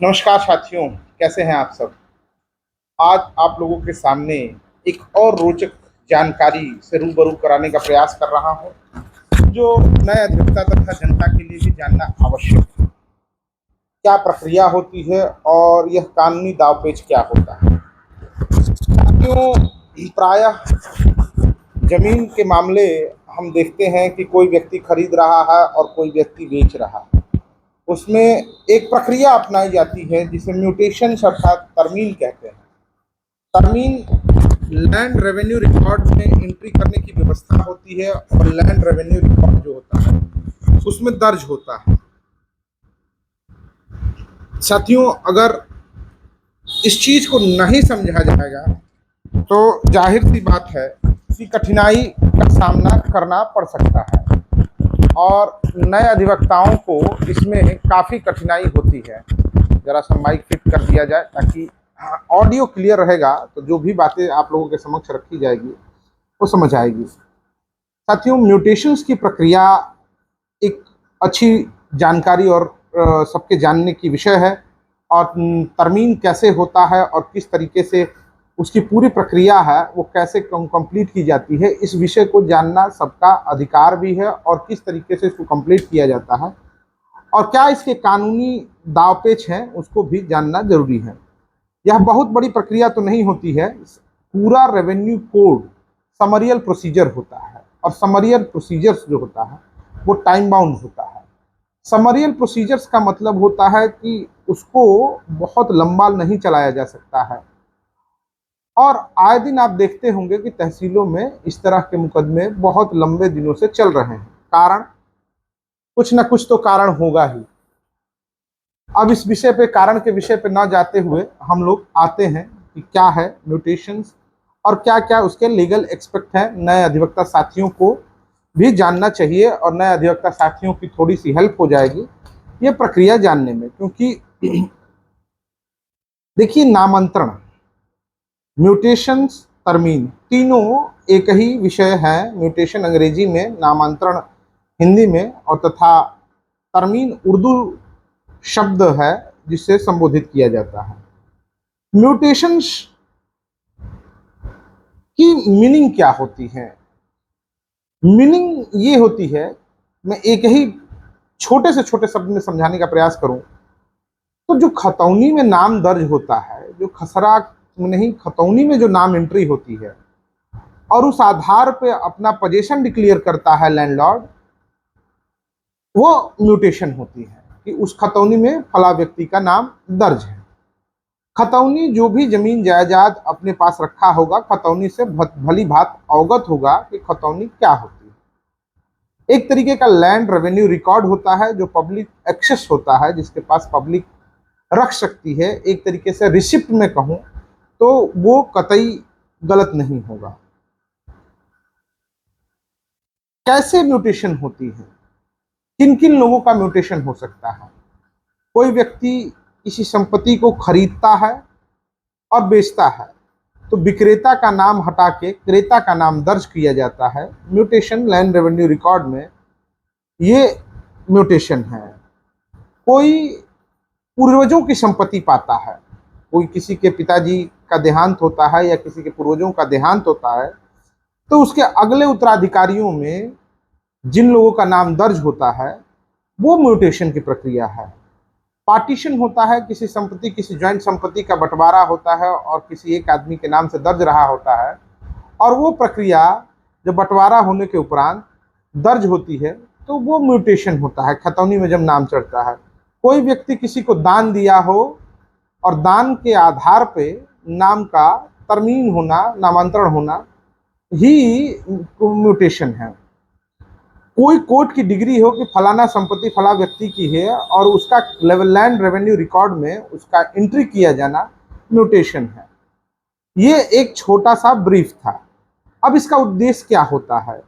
नमस्कार साथियों, कैसे हैं आप सब। आज आप लोगों के सामने एक और रोचक जानकारी से रूबरू कराने का प्रयास कर रहा हूं, जो नए अधिवक्ता तथा जनता के लिए भी जानना आवश्यक है। क्या प्रक्रिया होती है और यह कानूनी दावपेच क्या होता है। साथियों, प्रायः जमीन के मामले हम देखते हैं कि कोई व्यक्ति खरीद रहा है और कोई व्यक्ति बेच रहा है। उसमें एक प्रक्रिया अपनाई जाती है जिसे म्यूटेशन अर्थात तरमीन कहते हैं। तरमीन लैंड रेवेन्यू रिकॉर्ड में एंट्री करने की व्यवस्था होती है और लैंड रेवेन्यू रिकॉर्ड जो होता है उसमें दर्ज होता है। साथियों, अगर इस चीज को नहीं समझा जाएगा तो जाहिर सी बात है कि कठिनाई का सामना करना पड़ सकता है और नए अधिवक्ताओं को इसमें काफ़ी कठिनाई होती है। ज़रा सा माइक फिट कर दिया जाए ताकि ऑडियो क्लियर रहेगा तो जो भी बातें आप लोगों के समक्ष रखी जाएगी वो समझ आएगी। साथियों, म्यूटेशंस की प्रक्रिया एक अच्छी जानकारी और सबके जानने की विषय है और तरमीन कैसे होता है और किस तरीके से उसकी पूरी प्रक्रिया है वो कैसे कंप्लीट की जाती है, इस विषय को जानना सबका अधिकार भी है और किस तरीके से इसको कंप्लीट किया जाता है और क्या इसके कानूनी दावपेच हैं उसको भी जानना जरूरी है। यह बहुत बड़ी प्रक्रिया तो नहीं होती है। पूरा रेवेन्यू कोड समरियल प्रोसीजर होता है और समरियल प्रोसीजर्स जो होता है वो टाइम बाउंड होता है। समरियल प्रोसीजर्स का मतलब होता है कि उसको बहुत लंबा नहीं चलाया जा सकता है और आए दिन आप देखते होंगे कि तहसीलों में इस तरह के मुकदमे बहुत लंबे दिनों से चल रहे हैं। कारण कुछ ना कुछ तो कारण होगा ही। अब इस विषय पे, कारण के विषय पे ना जाते हुए हम लोग आते हैं कि क्या है म्यूटेशंस और क्या क्या उसके लीगल एस्पेक्ट हैं। नए अधिवक्ता साथियों को भी जानना चाहिए और नए अधिवक्ता साथियों की थोड़ी सी हेल्प हो जाएगी ये प्रक्रिया जानने में, क्योंकि देखिए, नामांतरण, म्यूटेशंस, तरमीन तीनों एक ही विषय है। म्यूटेशन अंग्रेजी में, नामांतरण हिंदी में और तथा तरमीन उर्दू शब्द है जिससे संबोधित किया जाता है। म्यूटेशंस की मीनिंग क्या होती है? मीनिंग ये होती है, मैं एक ही छोटे से छोटे शब्द में समझाने का प्रयास करूं तो जो खतौनी में नाम दर्ज होता है, जो खसरा नहीं, खतौनी में जो नाम एंट्री होती है और उस आधार पे अपना पोजीशन डिक्लेयर करता है लैंडलॉर्ड, वो म्यूटेशन होती है कि उस खतौनी में फला व्यक्ति का नाम दर्ज है। खतौनी जो भी जमीन जायदाद अपने पास रखा होगा, खतौनी से भली भांति अवगत होगा कि खतौनी क्या होती है। एक तरीके का लैंड रेवेन्यू रिकॉर्ड होता है जो पब्लिक एक्सेस होता है, जिसके पास पब्लिक रख सकती है। एक तरीके से रिसिप्ट में कहूं तो वो कतई गलत नहीं होगा। कैसे म्यूटेशन होती है, किन किन लोगों का म्यूटेशन हो सकता है? कोई व्यक्ति किसी संपत्ति को खरीदता है और बेचता है तो विक्रेता का नाम हटा के क्रेता का नाम दर्ज किया जाता है। म्यूटेशन लैंड रेवेन्यू रिकॉर्ड में ये म्यूटेशन है। कोई पूर्वजों की संपत्ति पाता है, कोई किसी के पिताजी का देहांत होता है या किसी के पूर्वजों का देहांत होता है तो उसके अगले उत्तराधिकारियों में जिन लोगों का नाम दर्ज होता है वो म्यूटेशन की प्रक्रिया है। पार्टीशन होता है, किसी संपत्ति, किसी ज्वाइंट संपत्ति का बंटवारा होता है और किसी एक आदमी के नाम से दर्ज रहा होता है और वो प्रक्रिया जब बंटवारा होने के उपरांत दर्ज होती है तो वो म्यूटेशन होता है, खतौनी में जब नाम चढ़ता है। कोई व्यक्ति किसी को दान दिया हो और दान के आधार पे नाम का तरमीन होना, नामांतरण होना ही म्यूटेशन है। कोई कोर्ट की डिग्री हो कि फलाना संपत्ति फला व्यक्ति की है और उसका लैंड रेवेन्यू रिकॉर्ड में उसका एंट्री किया जाना म्यूटेशन है। ये एक छोटा सा ब्रीफ था। अब इसका उद्देश्य क्या होता है?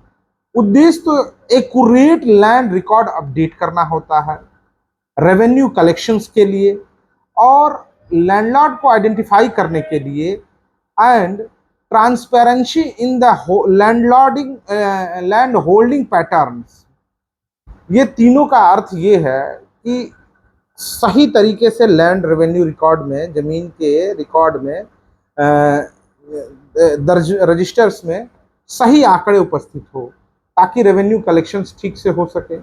उद्देश्य तो एक्यूरेट लैंड रिकॉर्ड अपडेट करना होता है रेवेन्यू कलेक्शंस के लिए और लैंडलॉर्ड को आइडेंटिफाई करने के लिए and transparency in the land holding patterns. ये तीनों का अर्थ ये है कि सही तरीके से लैंड रेवेन्यू रिकॉर्ड में, जमीन के रिकॉर्ड में, दर्ज रजिस्टर्स में सही आंकड़े उपस्थित हो, ताकि रेवेन्यू कलेक्शंस ठीक से हो सके।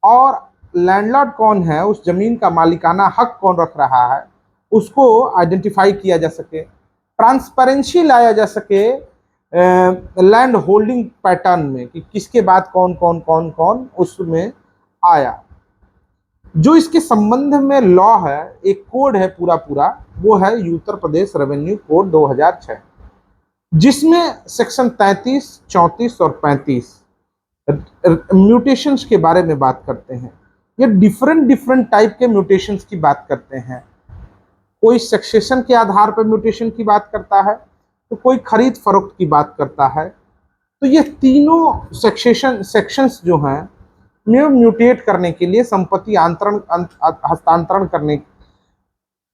और लैंडलॉर्ड कौन है, उस जमीन का मालिकाना हक कौन रख रहा है, उसको आइडेंटिफाई किया जा सके, ट्रांसपेरेंसी लाया जा सके लैंड होल्डिंग पैटर्न में, कि किसके बाद कौन कौन कौन कौन उसमें आया। जो इसके संबंध में लॉ है, एक कोड है पूरा पूरा, वो है उत्तर प्रदेश रेवेन्यू कोड 2006, जिसमें सेक्शन 33, 34 और 35 म्यूटेशंस के बारे में बात करते हैं। ये डिफरेंट डिफरेंट टाइप के म्यूटेशंस की बात करते हैं। कोई सक्सेशन के आधार पर म्यूटेशन की बात करता है, तो कोई खरीद फरोख्त की बात करता है। तो ये तीनों सेक्शंस जो हैं, म्यूटेट करने के लिए, संपत्ति हस्तांतरण करने,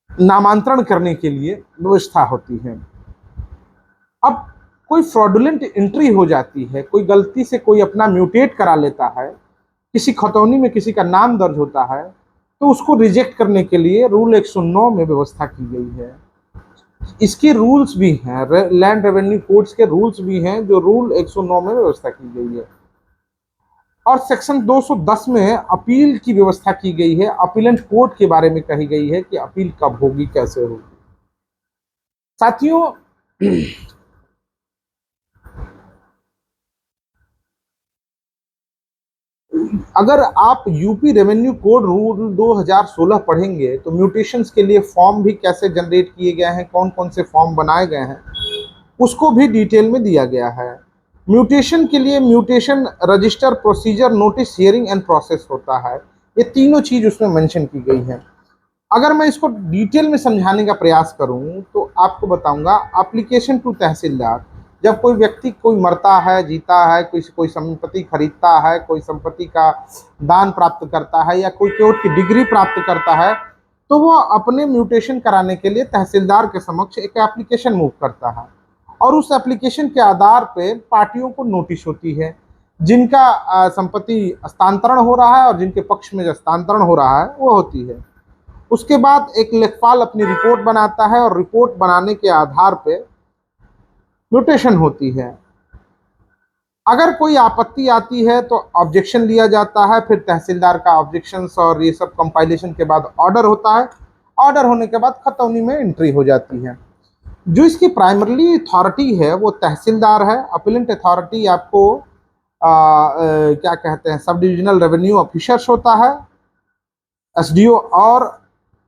नामांतरण करने के लिए व्यवस्था होती है। अब कोई फ्रॉडुलेंट एंट्री हो जाती है, कोई गलती से कोई अपना म्यूटेट करा लेता है, किसी खतौनी में किसी का नाम दर्ज होता है, तो उसको रिजेक्ट करने के लिए रूल 109 में व्यवस्था की गई है। इसके रूल्स भी हैं, लैंड रेवेन्यू कोड्स के रूल्स भी हैं, जो रूल 109 में व्यवस्था की गई है। और सेक्शन 210 में अपील की व्यवस्था की गई है। अपीलेंट कोर्ट के बारे में कही गई है कि अपील कब होगी, कैसे होगी। साथियों, अगर आप यूपी रेवेन्यू कोड रूल 2016 पढ़ेंगे, तो म्यूटेशंस के लिए फॉर्म भी कैसे जनरेट किए गए हैं, कौन कौन से फॉर्म बनाए गए हैं, उसको भी डिटेल में दिया गया है। म्यूटेशन के लिए mutation register, procedure, notice, hearing and process होता है। ये तीनों चीज उसमें मेंशन की गई है। अगर मैं इसको डिटेल में समझाने का प्रयास करूं, तो आपको बताऊंगा, एप्लीकेशन टू तहसीलदार, जब कोई व्यक्ति कोई मरता है, जीता है, कोई संपत्ति खरीदता है, कोई संपत्ति का दान प्राप्त करता है, या कोई कोर्ट की डिग्री प्राप्त करता है, तो वो अपने म्यूटेशन कराने के लिए तहसीलदार के समक्ष एक एप्लीकेशन मूव करता है। और उस एप्लीकेशन के आधार पर पार्टियों को नोटिस होती है, जिनका संपत्ति हस्तांतरण हो रहा है और जिनके पक्ष में हस्तांतरण हो रहा है वो होती है। उसके बाद एक लेखपाल अपनी रिपोर्ट बनाता है, और रिपोर्ट बनाने के आधार पे म्यूटेशन होती है। अगर कोई आपत्ति आती है तो ऑब्जेक्शन लिया जाता है, फिर तहसीलदार का ऑब्जेक्शंस और ये सब कंपाइलेशन के बाद ऑर्डर होता है। ऑर्डर होने के बाद खतौनी में एंट्री हो जाती है। जो इसकी प्राइमरली अथॉरिटी है वो तहसीलदार है। अपीलेंट अथॉरिटी आपको क्या कहते हैं, सब डिविजनल रेवेन्यू ऑफिसर्स होता है, एसडीओ। और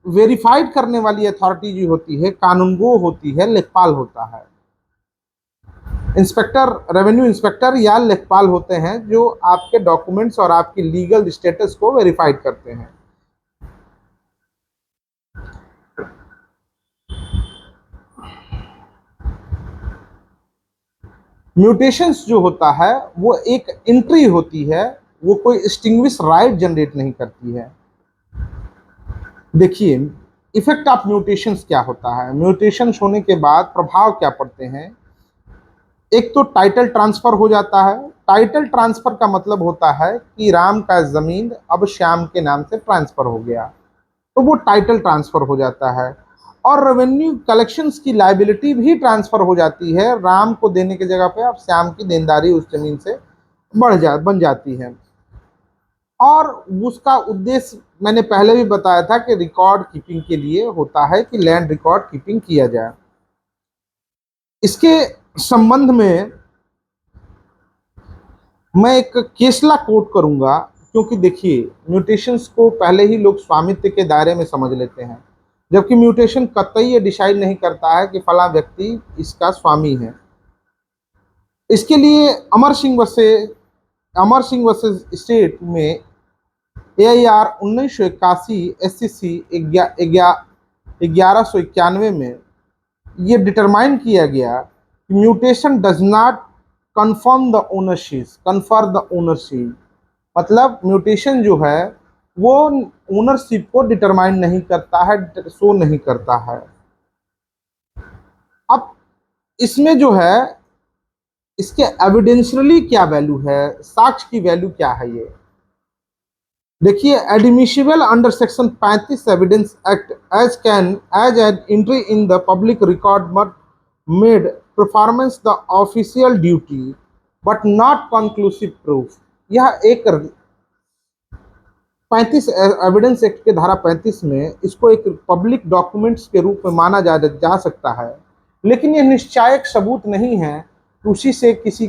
वेरीफाइड करने वाली अथॉरिटी जो होती है, कानूनगो होती है, लेखपाल होता है। इंस्पेक्टर, रेवेन्यू इंस्पेक्टर या लेखपाल होते हैं, जो आपके डॉक्यूमेंट्स और आपकी लीगल स्टेटस को वेरीफाइड करते हैं। म्यूटेशंस जो होता है वो एक एंट्री होती है, वो कोई एक्सटिंग्विश राइट जनरेट नहीं करती है। देखिए, इफेक्ट ऑफ म्यूटेशंस क्या होता है। म्यूटेशंस होने के बाद प्रभाव क्या पड़ते हैं। एक तो टाइटल ट्रांसफर हो जाता है। टाइटल ट्रांसफर का मतलब होता है कि राम का जमीन अब श्याम के नाम से ट्रांसफर हो गया, तो वो टाइटल ट्रांसफर हो जाता है। और रेवेन्यू कलेक्शंस की लायबिलिटी भी ट्रांसफर हो जाती है। राम को देने की जगह पे अब श्याम की देनदारी उस जमीन से बन जाती है। और उसका उद्देश्य मैंने पहले भी बताया था कि रिकॉर्ड कीपिंग के लिए होता है, कि लैंड रिकॉर्ड कीपिंग किया जाए। इसके संबंध में मैं एक केसला कोट करूंगा, क्योंकि देखिए, म्यूटेशंस को पहले ही लोग स्वामित्व के दायरे में समझ लेते हैं, जबकि म्यूटेशन कतई ये डिसाइड नहीं करता है कि फला व्यक्ति इसका स्वामी है। इसके लिए अमर सिंह वर्सेस स्टेट में AIR 1981 SCC 1191 में ये डिटरमाइन किया गया कि mutation does not confirm the ownership. मतलब म्यूटेशन जो है वो ओनरशिप को डिटरमाइन नहीं करता है, शो नहीं करता है। अब इसमें जो है, इसके एविडेंशियली क्या वैल्यू है, साक्ष्य की वैल्यू क्या है। ये देखिए, admissible under section 35 evidence act as an entry in the public record but made performance the official duty but not conclusive proof. यह एक 35 एविडेंस एक्ट के धारा 35 में इसको एक पब्लिक डॉक्यूमेंट्स के रूप में माना जा सकता है, लेकिन यह निश्चायक सबूत नहीं है कि उसी से किसी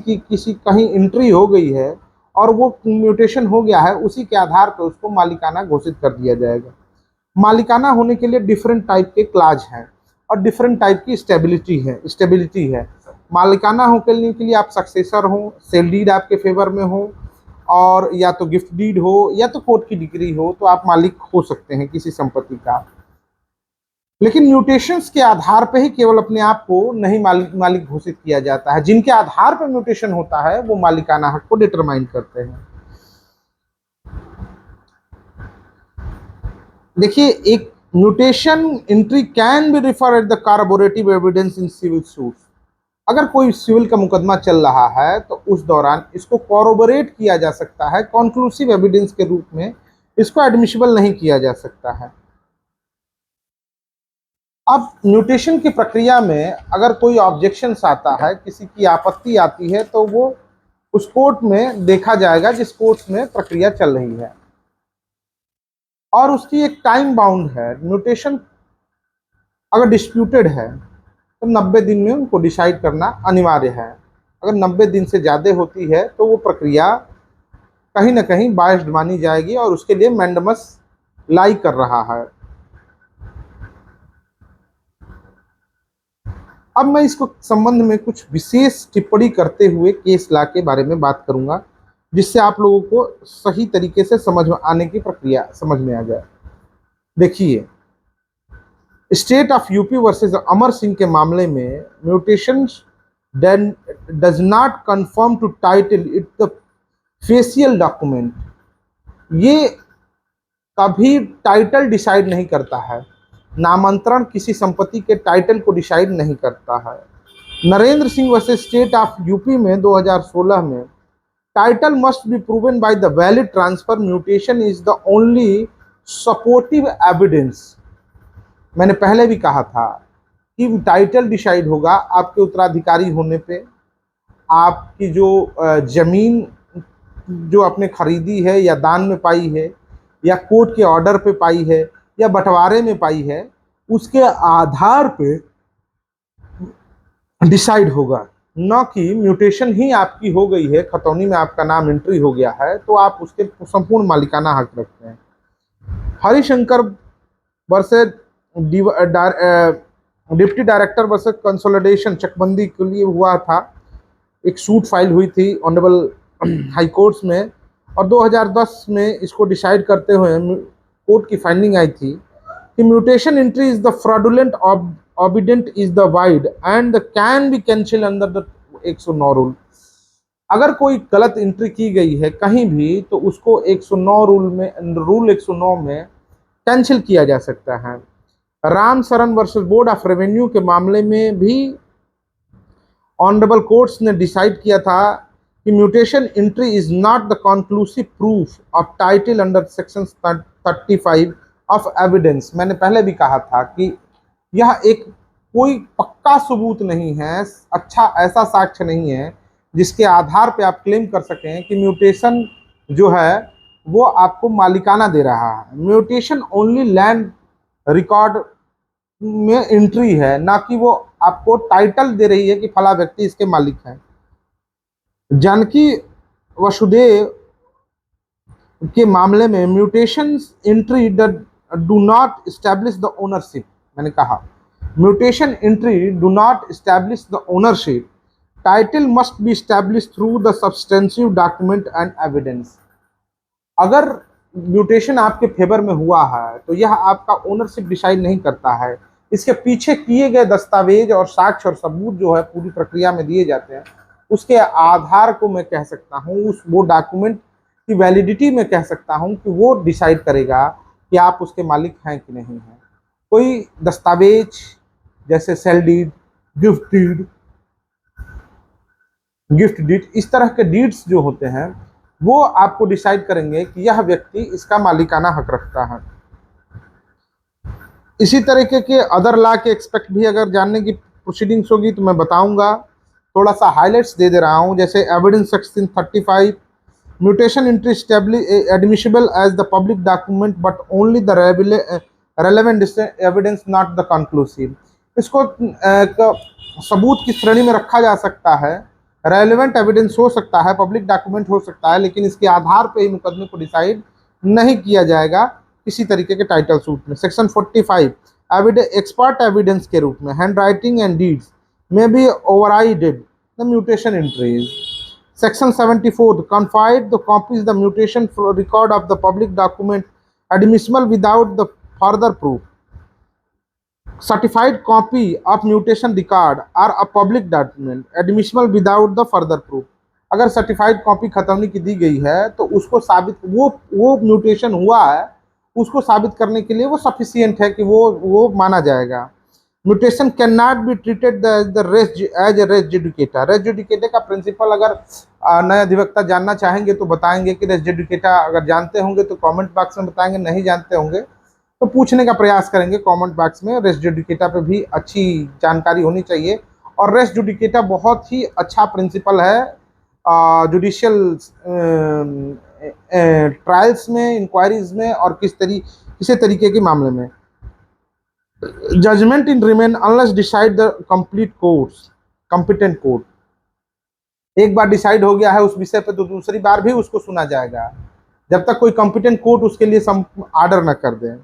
कहीं एंट्री हो गई है और वो म्यूटेशन हो गया है, उसी के आधार पर उसको मालिकाना घोषित कर दिया जाएगा। मालिकाना होने के लिए डिफरेंट टाइप के क्लाज हैं और डिफरेंट टाइप की स्टेबिलिटी है। मालिकाना होने के लिए आप सक्सेसर हो, सेल डीड आपके फेवर में हो, और या तो गिफ्ट डीड हो या तो कोर्ट की डिग्री हो, तो आप मालिक हो सकते हैं किसी संपत्ति का। लेकिन म्यूटेशंस के आधार पर ही केवल अपने आप को नहीं मालिक घोषित किया जाता है। जिनके आधार पर म्यूटेशन होता है वो मालिकाना हक को डिटरमाइन करते हैं। देखिए, एक mutation entry can be refer at the corroborative evidence in civil suit. अगर कोई सिविल का मुकदमा चल रहा है तो उस दौरान इसको कॉरोबोरेट किया जा सकता है, कॉन्क्लूसिव एविडेंस के रूप में इसको एडमिसिबल नहीं किया जा सकता है। अब म्यूटेशन की प्रक्रिया में अगर कोई ऑब्जेक्शंस आता है, किसी की आपत्ति आती है, तो वो उस कोर्ट में देखा जाएगा जिस कोर्ट में प्रक्रिया चल रही है, और उसकी एक टाइम बाउंड है। म्यूटेशन अगर डिस्प्यूटेड है तो 90 दिन में उनको डिसाइड करना अनिवार्य है। अगर 90 दिन से ज़्यादा होती है तो वो प्रक्रिया कहीं ना कहीं बायस्ड मानी जाएगी और उसके लिए मैंडमस लाई कर रहा है। अब मैं इसको संबंध में कुछ विशेष टिप्पणी करते हुए केस लॉ के बारे में बात करूंगा, जिससे आप लोगों को सही तरीके से समझ में आने की प्रक्रिया समझ में आ जाए। देखिए, state of UP versus Amar Singh के मामले में mutation does not confirm to title it the facial document. ये कभी टाइटल डिसाइड नहीं करता है। नामांतरण किसी संपत्ति के टाइटल को डिसाइड नहीं करता है। Narendra Singh versus state of UP में 2016 में title must be proven by the valid transfer, mutation is the only supportive evidence. मैंने पहले भी कहा था कि टाइटल डिसाइड होगा आपके उत्तराधिकारी होने पे, आपकी जो जमीन जो आपने खरीदी है या दान में पाई है या कोर्ट के ऑर्डर पे पाई है या बंटवारे में पाई है, उसके आधार पे डिसाइड होगा, न कि म्यूटेशन ही आपकी हो गई है, खतौनी में आपका नाम एंट्री हो गया है तो आप उसके संपूर्ण मालिकाना हक रखते हैं। Harishankar versus deputy director versus consolidation चकबंदी के लिए हुआ था। एक सूट फाइल हुई थी ऑनरेबल हाई कोर्ट्स में, और 2010 में इसको डिसाइड करते हुए कोर्ट की फाइंडिंग आई थी कि mutation entry is the fraudulent obedient is the wide and can be cancel under the 109 rule. अगर कोई गलत एंट्री की गई है कहीं भी तो उसको 109 रूल 109 में कैंसिल किया जा सकता है। राम शरण वर्सेस बोर्ड ऑफ रेवेन्यू के मामले में भी ऑनरेबल कोर्ट्स ने डिसाइड किया था कि mutation entry is not the conclusive proof of title under section 35 of evidence. मैंने पहले भी कहा था कि यह एक कोई पक्का सबूत नहीं है, अच्छा ऐसा साक्ष्य नहीं है जिसके आधार पे आप क्लेम कर सकें कि म्यूटेशन जो है वो आपको मालिकाना दे रहा है। म्यूटेशन ओनली लैंड रिकॉर्ड में एंट्री है, ना कि वो आपको टाइटल दे रही है कि फला व्यक्ति इसके मालिक हैं। जानकी वसुदेव के मामले में mutation entry do not establish the ownership. मैंने कहा mutation entry do not establish the ownership, title must be establish through the substantive document and evidence. अगर म्यूटेशन आपके फेवर में हुआ है तो यह आपका ओनरशिप डिसाइड नहीं करता है, इसके पीछे किए गए दस्तावेज और साक्ष्य और सबूत जो है पूरी प्रक्रिया में दिए जाते हैं, उसके आधार को मैं कह सकता हूँ, उस वो डॉक्यूमेंट की वैलिडिटी में कह सकता हूँ कि वो डिसाइड करेगा कि आप उसके मालिक हैं कि नहीं हैं। कोई दस्तावेज जैसे सेल डीड, गिफ्ट डीड, इस तरह के डीड्स जो होते हैं वो आपको डिसाइड करेंगे कि यह व्यक्ति इसका मालिकाना हक रखता है। इसी तरीके के अदर लॉ के एक्सपेक्ट भी अगर जानने की प्रोसीडिंग्स होगी तो मैं बताऊंगा, थोड़ा सा हाइलाइट्स दे रहा हूं। जैसे evidence section 35, mutation entry admissible as the public document but only the relevant evidence not the conclusive. इसको सबूत की श्रेणी में रखा जा सकता है, रेलेवेंट एविडेंस हो सकता है, पब्लिक डॉक्यूमेंट हो सकता है, लेकिन इसके आधार पर ही मुकदमे को डिसाइड नहीं किया जाएगा किसी तरीके के टाइटल सूट में। सेक्शन 45 एक्सपर्ट एविडेंस के रूप में हैंड राइटिंग एंड डीड्स में be overrided the mutation entries. Section 74 confide the copies the mutation record of the public document admissible without the further proof. Certified copy of mutation record are a public document admissible without the further proof. अगर certified copy खतरनी की दी गई है तो उसको साबित वो mutation हुआ है उसको साबित करने के लिए वो सफिशियंट है कि वो माना जाएगा। Mutation can not be treated as a res judicata. Res judicata का प्रिंसिपल अगर नए अधिवक्ता जानना चाहेंगे तो बताएंगे कि रेस जुडिकेटा अगर जानते होंगे तो कमेंट बॉक्स में बताएंगे, नहीं जानते होंगे तो पूछने का प्रयास करेंगे कमेंट बॉक्स में। रेस जुडिकेटा पे भी अच्छी जानकारी होनी चाहिए और रेस जुडिकेटा बहुत ही अच्छा प्रिंसिपल है जुडिशियल ट्रायल्स में, इंक्वायरीज में और किसी तरीके के मामले में। Judgement in remain unless decide the complete courts competent court. एक बार डिसाइड हो गया है उस विषय पे तो दूसरी बार भी उसको सुना जाएगा जब तक कोई कॉम्पिटेंट कोर्ट उसके लिए ऑर्डर न कर दे।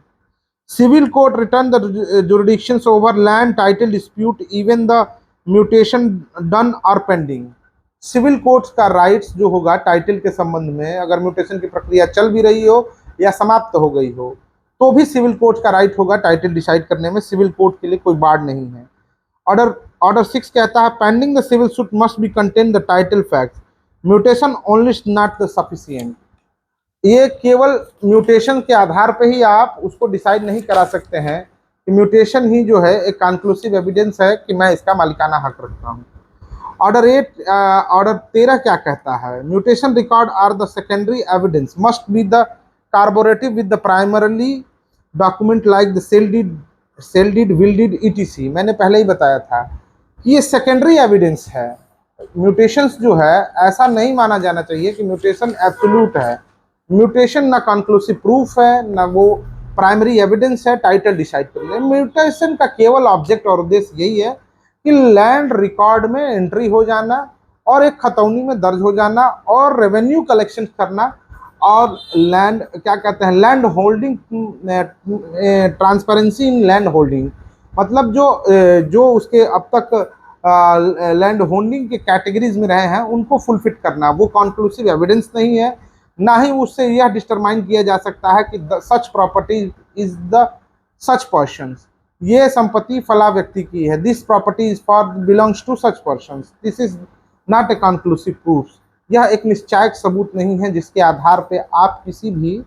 Civil court return the jurisdictions over land title dispute even the mutation done और पेंडिंग। सिविल कोर्ट्स का राइट्स जो होगा टाइटल के संबंध में, अगर म्यूटेशन की प्रक्रिया चल भी रही हो या समाप्त हो गई हो तो भी सिविल कोर्ट का राइट होगा टाइटल डिसाइड करने में। सिविल कोर्ट के लिए कोई बाड़ नहीं है। ऑर्डर 6 कहता है pending the civil suit must be contain the title facts mutation only not the sufficient. ये केवल म्यूटेशन के आधार पे ही आप उसको डिसाइड नहीं करा सकते हैं कि म्यूटेशन ही जो है एक कंक्लूसिव एविडेंस है कि मैं इसका मालिकाना हक रखता हूँ। ऑर्डर 13 क्या कहता है? Mutation record are the secondary evidence must be the corroborative with the primarily document like the sale deed will deed etc. मैंने पहले ही बताया था कि ये सेकेंडरी एविडेंस है। म्यूटेशंस जो है ऐसा नहीं माना जाना चाहिए कि म्यूटेशन एब्सोल्यूट है। म्यूटेशन ना कंक्लूसिव प्रूफ है ना वो प्राइमरी एविडेंस है टाइटल डिसाइड करने। म्यूटेशन का केवल ऑब्जेक्ट और उद्देश्य यही है कि लैंड रिकॉर्ड में एंट्री हो जाना और एक खतौनी में दर्ज हो जाना और रेवेन्यू कलेक्शन करना और लैंड क्या कहते हैं land holding transparency in land holding, मतलब जो उसके अब तक लैंड होल्डिंग के कैटेगरीज में रहे हैं उनको फुलफिट करना। वो कंक्लूसिव एविडेंस नहीं है, ना ही उससे यह डिटरमाइन किया जा सकता है कि such property is the such persons. ये संपत्ति फला व्यक्ति की है, this property is for belongs to such persons, this is not a conclusive proof. यह एक निश्चायक सबूत नहीं है जिसके आधार पे आप किसी भी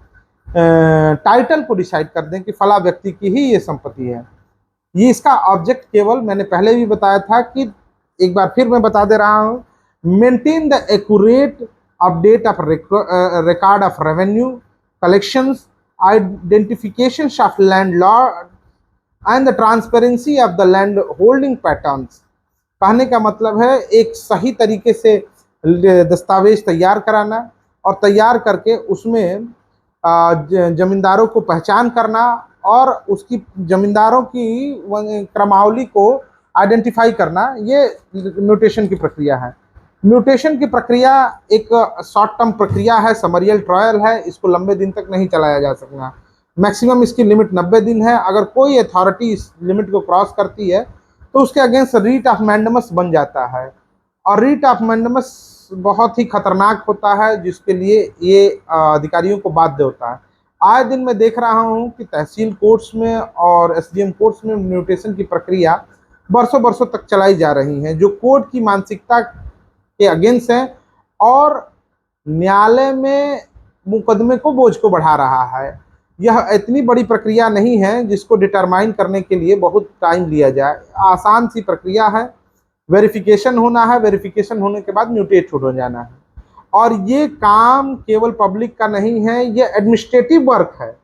टाइटल को डिसाइड कर दें कि फला व्यक्ति की ही ये संपत्ति है। ये इसका ऑब्जेक्ट केवल मैंने पहले भी बताया था कि एक बार फिर मैं बता दे रहा हूँ, maintain the accurate update of record of revenue collections, identification of land Lord and the transparency of the land holding patterns. कहने का मतलब है एक सही तरीके से दस्तावेज तैयार कराना और तैयार करके उसमें जमींदारों को पहचान करना और उसकी जमींदारों की क्रमावली को आइडेंटिफाई करना, ये म्यूटेशन की प्रक्रिया है। म्यूटेशन की प्रक्रिया एक शॉर्ट टर्म प्रक्रिया है, समरियल ट्रायल है, इसको लंबे दिन तक नहीं चलाया जा सकता। मैक्सिमम इसकी लिमिट 90 दिन है। अगर कोई अथॉरिटी इस लिमिट को क्रॉस करती है तो उसके अगेंस्ट रीट ऑफ मैंडेमस बन जाता है और रीट ऑफ मैंडेमस बहुत ही खतरनाक होता है जिसके लिए ये अधिकारियों को बाध्य होता है। आए दिन मैं देख रहा हूँ कि तहसील कोर्ट्स में और एसडीएम कोर्ट्स में म्यूटेशन की प्रक्रिया बरसों बरसों तक चलाई जा रही है, जो कोर्ट की मानसिकता के अगेंस्ट है और न्यायालय में मुकदमे को बोझ को बढ़ा रहा है। यह इतनी बड़ी प्रक्रिया नहीं है जिसको डिटरमाइन करने के लिए बहुत टाइम लिया जाए। आसान सी प्रक्रिया है, वेरिफिकेशन होना है, वेरिफिकेशन होने के बाद म्यूटेट हो जाना है और ये काम केवल पब्लिक का नहीं है, ये एडमिनिस्ट्रेटिव वर्क है,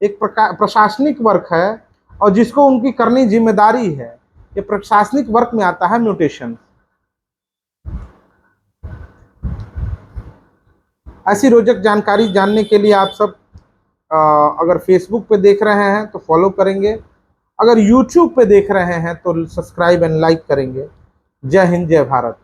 एक प्रशासनिक वर्क है, और जिसको उनकी करनी जिम्मेदारी है। ये प्रशासनिक वर्क में आता है म्यूटेशन। ऐसी रोचक जानकारी जानने के लिए आप सब अगर फेसबुक पे देख रहे हैं तो फॉलो करेंगे, अगर यूट्यूब पे देख रहे हैं तो सब्सक्राइब एंड लाइक करेंगे। जय हिंद, जय भारत।